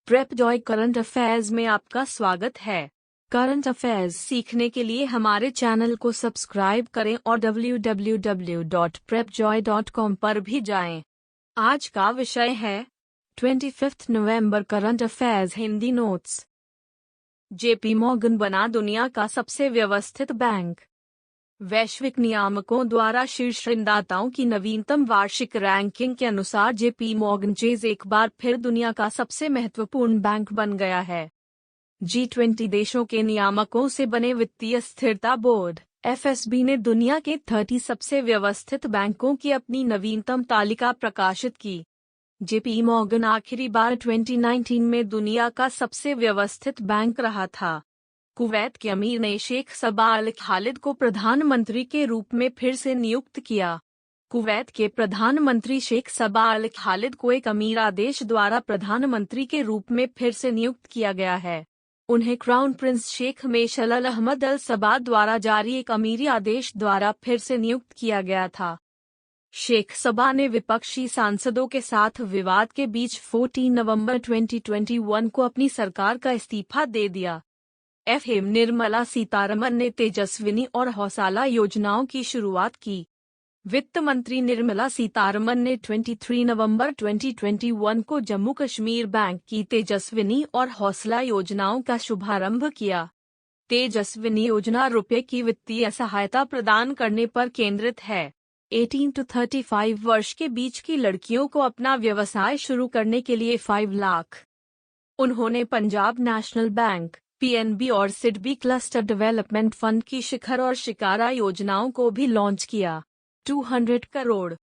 Prep Joy current affairs में आपका स्वागत है। करंट अफेयर्स सीखने के लिए हमारे चैनल को सब्सक्राइब करें और www.prepjoy.com पर भी जाएं। आज का विषय है 25 नवंबर current affairs Hindi notes. JP Morgan बना दुनिया का सबसे व्यवस्थित बैंक। वैश्विक नियामकों द्वारा शीर्ष ऋणदाताओं की नवीनतम वार्षिक रैंकिंग के अनुसार जेपी मॉर्गन चेज एक बार फिर दुनिया का सबसे महत्वपूर्ण बैंक बन गया है। G20 देशों के नियामकों से बने वित्तीय स्थिरता बोर्ड (FSB) ने दुनिया के 30 सबसे व्यवस्थित बैंकों की अपनी नवीनतम तालिका प्रकाशित की। जेपी मॉर्गन आखिरी बार 2019 में दुनिया का सबसे व्यवस्थित बैंक रहा था। कुवैत के अमीर ने शेख सबा अल खालिद को प्रधानमंत्री के रूप में फिर से नियुक्त किया। कुवैत के प्रधानमंत्री शेख सबा अल खालिद को एक अमीर आदेश द्वारा प्रधानमंत्री के रूप में फिर से नियुक्त किया गया है। उन्हें crown prince Sheikh Meshal Al Ahmad अल सबा द्वारा जारी एक अमीरी आदेश द्वारा फिर से नियुक्त किया गया था। शेख सबा ने विपक्षी सांसदों के साथ विवाद के बीच 14 नवंबर 2021 को अपनी सरकार का इस्तीफा दे दिया। एफएम निर्मला सीतारमण ने तेजस्विनी और हौसला योजनाओं की शुरुआत की। वित्त मंत्री निर्मला सीतारमण ने 23 नवंबर 2021 को जम्मू कश्मीर बैंक की तेजस्विनी और हौसला योजनाओं का शुभारंभ किया। तेजस्विनी योजना रुपये की वित्तीय सहायता प्रदान करने पर केंद्रित है। 18 to 35 वर्ष के बीच की लड़कियों को अपना व्यवसाय शुरू करने के लिए 5 लाख। उन्होंने पंजाब नेशनल बैंक PNB और सिडबी क्लस्टर डेवलपमेंट फंड की शिखर और शिकारा योजनाओं को भी लॉन्च किया। 200 करोड़।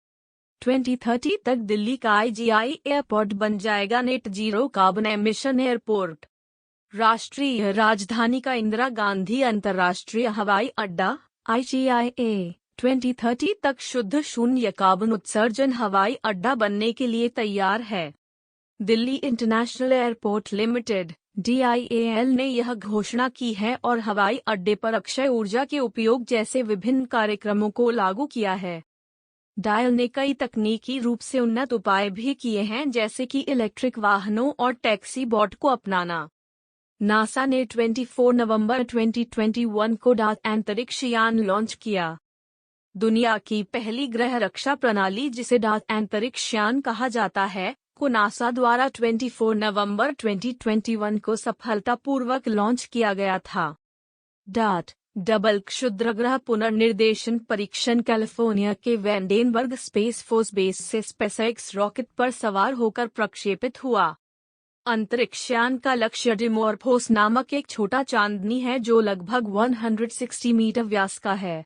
2030 तक दिल्ली का IGI एयरपोर्ट बन जाएगा net zero carbon emission airport. राष्ट्रीय राजधानी का इंदिरा गांधी अंतर्राष्ट्रीय हवाई अड्डा IGIA 2030 तक शुद्ध शून्य कार्बन उत्सर्जन हवाई अड्डा बनने के लिए तैयार है। Delhi international airport limited DIAL ने यह घोषणा की है और हवाई अड्डे पर अक्षय ऊर्जा के उपयोग जैसे विभिन्न कार्यक्रमों को लागू किया है। डायल ने कई तकनीकी रूप से उन्नत उपाय भी किए हैं, जैसे कि इलेक्ट्रिक वाहनों और टैक्सी बॉट को अपनाना। नासा ने 24 नवंबर 2021 को डाक अंतरिक्ष यान लॉन्च किया। दुनिया की पहली ग्रह रक्षा प्रणाली, जिसे डाक अंतरिक्ष यान कहा जाता है, को नासा द्वारा 24 नवंबर 2021 को सफलतापूर्वक लॉन्च किया गया था। डाट डबल क्षुद्रग्रह पुनर्निर्देशन परीक्षण कैलिफोर्निया के वैंडेनबर्ग स्पेस फोर्स बेस से स्पेसएक्स रॉकेट पर सवार होकर प्रक्षेपित हुआ। अंतरिक्षयान का लक्ष्य डिमोर्फोस नामक एक छोटा चांदनी है जो लगभग 160 मीटर व्यास का है।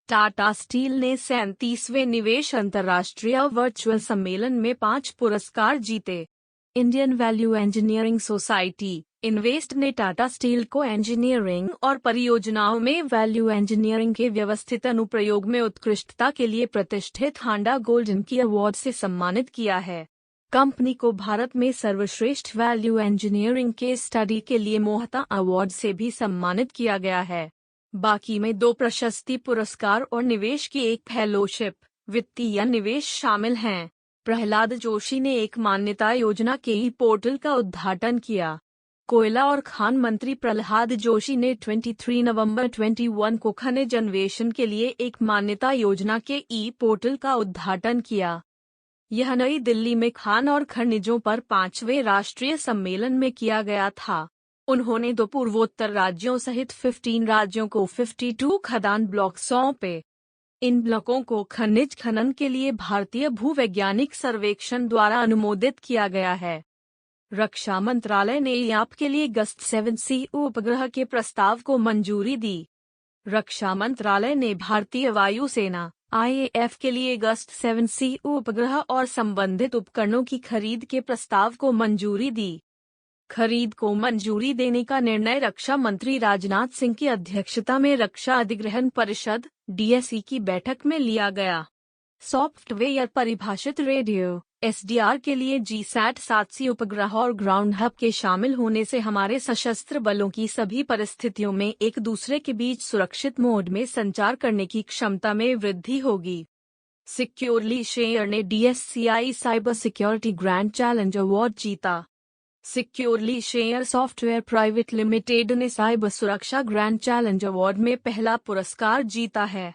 टाटा स्टील ने 37वें निवेश अंतर्राष्ट्रीय वर्चुअल सम्मेलन में 5 पुरस्कार जीते। Indian value engineering society invest ने टाटा स्टील को इंजीनियरिंग और परियोजनाओं में वैल्यू इंजीनियरिंग के व्यवस्थित अनुप्रयोग में उत्कृष्टता के लिए प्रतिष्ठित हांडा गोल्डन की अवार्ड से सम्मानित किया है। कंपनी को भारत में सर्वश्रेष्ठ वैल्यू इंजीनियरिंग के स्टडी के लिए मोहता अवार्ड से भी सम्मानित किया गया है। बाकी में 2 प्रशस्ति पुरस्कार और निवेश की एक फेलोशिप वित्तीय निवेश शामिल हैं। प्रहलाद जोशी ने एक मान्यता योजना के पोर्टल का उद्घाटन किया। कोयला और खान मंत्री प्रहलाद जोशी ने 23 नवंबर 2021 को खनिज अन्वेषण के लिए एक मान्यता योजना के पोर्टल का उद्घाटन किया। यह नई दिल्ली में खान और खनिजों पर 5वें राष्ट्रीय सम्मेलन में किया गया था। उन्होंने 2 पूर्वोत्तर राज्यों सहित 15 राज्यों को 52 खदान ब्लॉक सौंपे। इन ब्लॉकों को खनिज खनन के लिए भारतीय भूवैज्ञानिक सर्वेक्षण द्वारा अनुमोदित किया गया है। रक्षा मंत्रालय ने याप के लिए गस्ट 7C उपग्रह के प्रस्ताव को मंजूरी दी। रक्षा मंत्रालय ने भारतीय वायुसेना IAF के लिए गस्ट 7C उपग्रह और संबंधित उपकरणों की खरीद के प्रस्ताव को मंजूरी दी। खरीद को मंजूरी देने का निर्णय रक्षा मंत्री राजनाथ सिंह की अध्यक्षता में रक्षा अधिग्रहण परिषद DSE की बैठक में लिया गया। सॉफ्टवेयर परिभाषित रेडियो SDR के लिए GSAT 7C उपग्रह और ग्राउंड हब के शामिल होने से हमारे सशस्त्र बलों की सभी परिस्थितियों में एक दूसरे के बीच सुरक्षित मोड में संचार करने की क्षमता में वृद्धि होगी। सिक्योरली शेयर ने DSCI cyber security grand challenge award जीता। Securly Share software private limited ने साइबर सुरक्षा ग्रैंड चैलेंज अवार्ड में पहला पुरस्कार जीता है।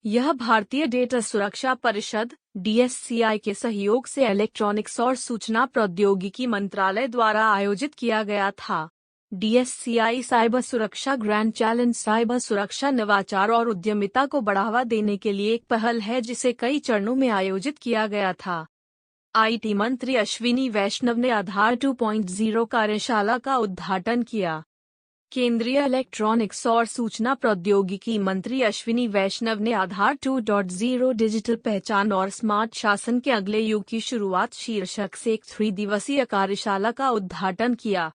यह भारतीय डेटा सुरक्षा परिषद (DSCI) के सहयोग से इलेक्ट्रॉनिक्स और सूचना प्रौद्योगिकी मंत्रालय द्वारा आयोजित किया गया था। DSCI साइबर सुरक्षा ग्रैंड चैलेंज साइबर सुरक्षा नवाचार और उद्यमिता को बढ़ावा देने के लिए एक पहल है जिसे कई चरणों में आयोजित किया गया था। IT मंत्री अश्विनी वैष्णव ने आधार 2.0 कार्यशाला का उद्घाटन किया। केंद्रीय इलेक्ट्रॉनिक्स और सूचना प्रौद्योगिकी मंत्री अश्विनी वैष्णव ने आधार 2.0 डिजिटल पहचान और स्मार्ट शासन के अगले युग की शुरुआत शीर्षक से एक 3 दिवसीय कार्यशाला का उद्घाटन किया।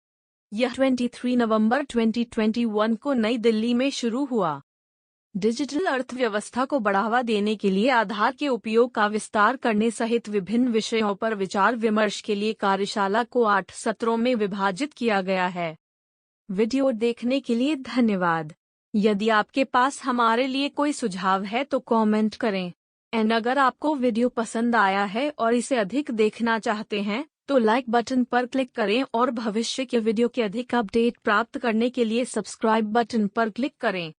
यह 23 नवंबर 2021 को नई दिल्ली में शुरू हुआ। डिजिटल अर्थव्यवस्था को बढ़ावा देने के लिए आधार के उपयोग का विस्तार करने सहित विभिन्न विषयों पर विचार विमर्श के लिए कार्यशाला को 8 सत्रों में विभाजित किया गया है। वीडियो देखने के लिए धन्यवाद। यदि आपके पास हमारे लिए कोई सुझाव है तो कमेंट करें। अगर आपको वीडियो पसंद आया है और इसे अधिक देखना चाहते हैं तो लाइक बटन पर क्लिक करें और भविष्य के वीडियो के अधिक अपडेट प्राप्त करने के लिए सब्सक्राइब बटन पर क्लिक करें।